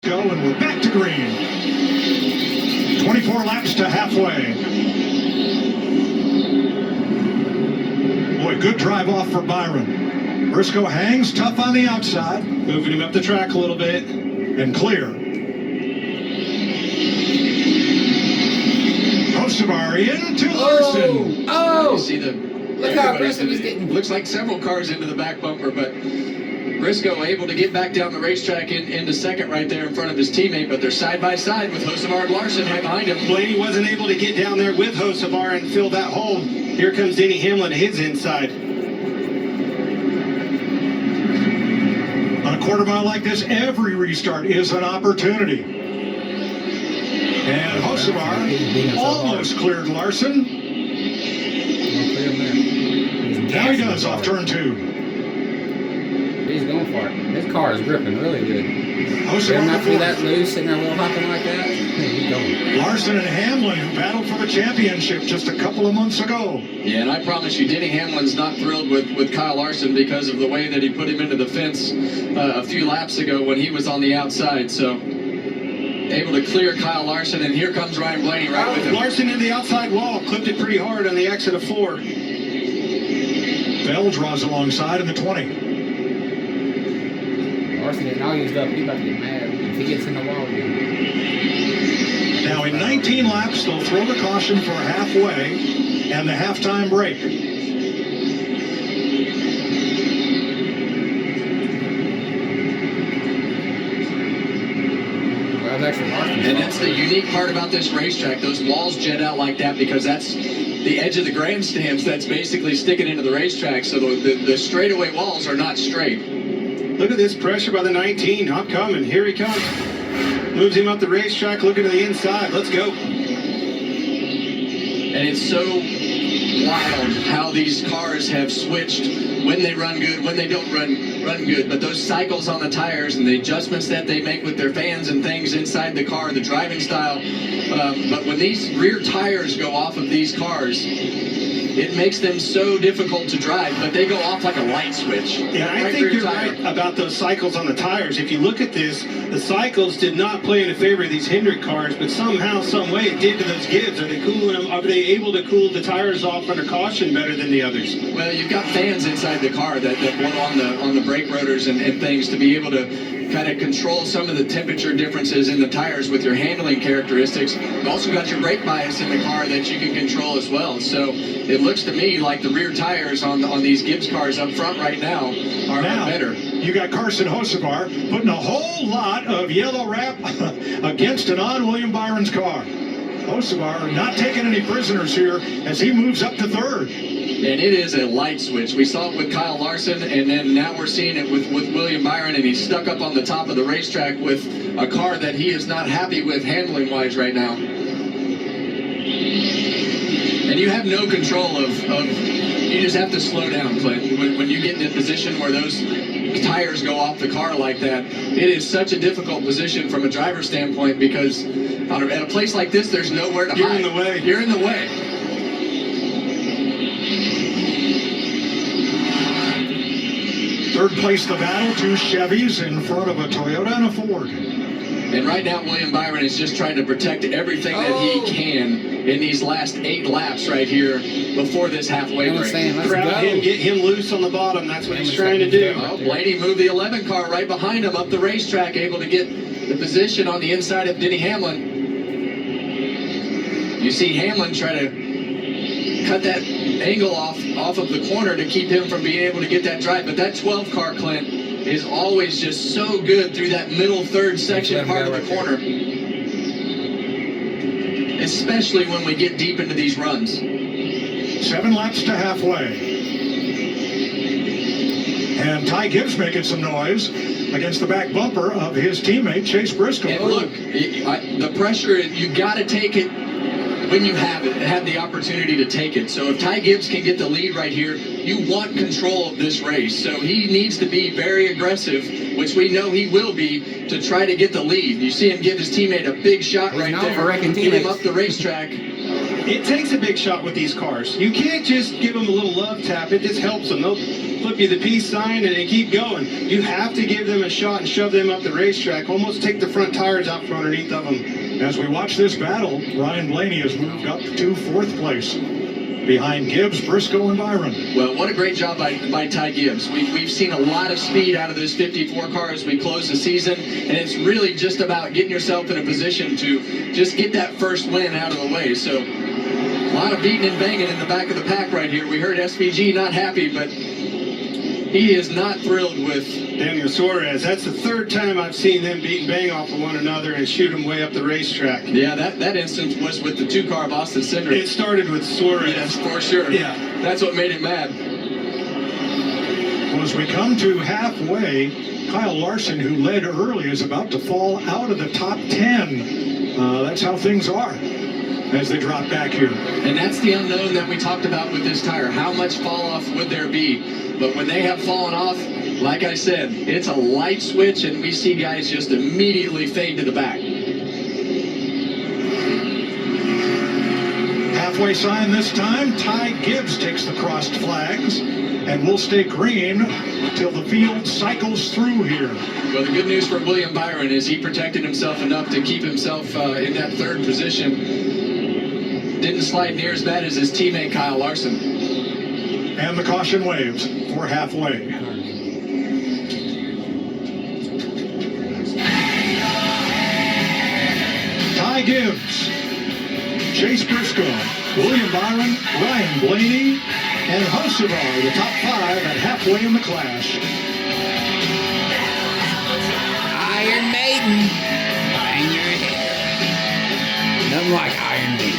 Go, and we're back to green. 24 laps to halfway. Boy, good drive off for Byron. Briscoe hangs tough on the outside. Moving him up the track a little bit. And clear. Kosovar into Larson. Oh! You see Look how aggressive he's getting. Looks like several cars into the back bumper, but Briscoe able to get back down the racetrack into second right there in front of his teammate, but they're side by side with Kosovar and Larson right behind him. Blaney wasn't able to get down there with Kosovar and fill that hole. Here comes Denny Hamlin to his inside. On a quarter mile like this, every restart is an opportunity. And Kosovar almost cleared Larson. Now he does off turn 2. He's going for it. His car is gripping really good. Kosovar not be that loose and they're wheel hopping like that. He's going. Larson and Hamlin, who battled for the championship just a couple of months ago. Yeah, and I promise you, Denny Hamlin's not thrilled with Kyle Larson because of the way that he put him into the fence a few laps ago when he was on the outside. So able to clear Kyle Larson, and here comes Ryan Blaney right with him. Larson in the outside wall, clipped it pretty hard on the exit of 4. Bell draws alongside in the 20. Larson getting all used up. He's about to get mad if he gets in the wall again. Now in 19 laps, they'll throw the caution for halfway and the halftime break. And that's the unique part about this racetrack. Those walls jet out like that because that's the edge of the grandstands that's basically sticking into the racetrack. So the straightaway walls are not straight. Look at this pressure by the 19. I'm coming. Here he comes. Moves him up the racetrack, looking to the inside. Let's go. And it's so wild how these cars have switched when they run good, when they don't run good. But those cycles on the tires and the adjustments that they make with their fans and things inside the car, the driving style. But when these rear tires go off of these cars, it makes them so difficult to drive, but they go off like a light switch. Yeah, I think you're right about those cycles on the tires. If you look at this, the cycles did not play in favor of these Hendrick cars, but somehow, some way, it did to those Gibbs. Are they cooling them? Are they able to cool the tires off under caution better than the others? Well, you've got fans inside the car that blow on the brake rotors and things to be able to kind of control some of the temperature differences in the tires with your handling characteristics. You've also got your brake bias in the car that you can control as well. So it looks to me like the rear tires on these Gibbs cars up front right now are better. You got Carson Kosovar putting a whole lot of yellow wrap against and on William Byron's car. Kosovar not taking any prisoners here as he moves up to third. And it is a light switch. We saw it with Kyle Larson, and then now we're seeing it with William Byron, and he's stuck up on the top of the racetrack with a car that he is not happy with handling-wise right now. And you have no control of you just have to slow down, Clint. When you get in a position where those tires go off the car like that, it is such a difficult position from a driver's standpoint because at a place like this, there's nowhere to hide. You're in the way. You're in the way. Third place the battle, 2 Chevys in front of a Toyota and a Ford. And right now, William Byron is just trying to protect everything that he can in these last 8 laps right here before this halfway break. Crowd him, get him loose on the bottom. That's what he's trying to do. Oh, Blaney moved the 11 car right behind him up the racetrack, able to get the position on the inside of Denny Hamlin. You see Hamlin try to cut that angle off of the corner to keep him from being able to get that drive. But that 12 car, Clint, is always just so good through that middle third section part of the corner. Especially when we get deep into these runs. 7 laps to halfway. And Ty Gibbs making some noise against the back bumper of his teammate, Chase Briscoe. And look, the pressure, you got to take it when you have the opportunity to take it. So if Ty Gibbs can get the lead right here, you want control of this race. So he needs to be very aggressive, which we know he will be, to try to get the lead. You see him give his teammate a big shot right there, get him up the racetrack. It takes a big shot with these cars. You can't just give them a little love tap. It just helps them. They'll flip you the peace sign and keep going. You have to give them a shot and shove them up the racetrack. Almost take the front tires out from underneath of them. As we watch this battle, Ryan Blaney has moved up to 4th place behind Gibbs, Briscoe, and Byron. Well, what a great job by Ty Gibbs. We've seen a lot of speed out of those 54 cars. We closed the season, and it's really just about getting yourself in a position to just get that first win out of the way. So a lot of beating and banging in the back of the pack right here. We heard SVG not happy, but he is not thrilled with Daniel Suarez. That's the 3rd time I've seen them beat and bang off of one another and shoot them way up the racetrack. Yeah, that instance was with the 2-car Boston Cinder. It started with Suarez. Yes, for sure. Yeah. That's what made him mad. Well, as we come to halfway, Kyle Larson, who led early, is about to fall out of the top 10. That's how things are as they drop back here. And that's the unknown that we talked about with this tire. How much fall off would there be? But when they have fallen off, like I said, it's a light switch, and we see guys just immediately fade to the back. Halfway sign this time. Ty Gibbs takes the crossed flags and will stay green till the field cycles through here. Well, the good news for William Byron is he protected himself enough to keep himself in that 3rd position. Didn't slide near as bad as his teammate Kyle Larson. And the caution waves for halfway. Ty Gibbs, Chase Briscoe, William Byron, Ryan Blaney, and Hocevar, the top 5 at halfway in the clash. Iron Maiden. Bang your head. Nothing like Iron Maiden.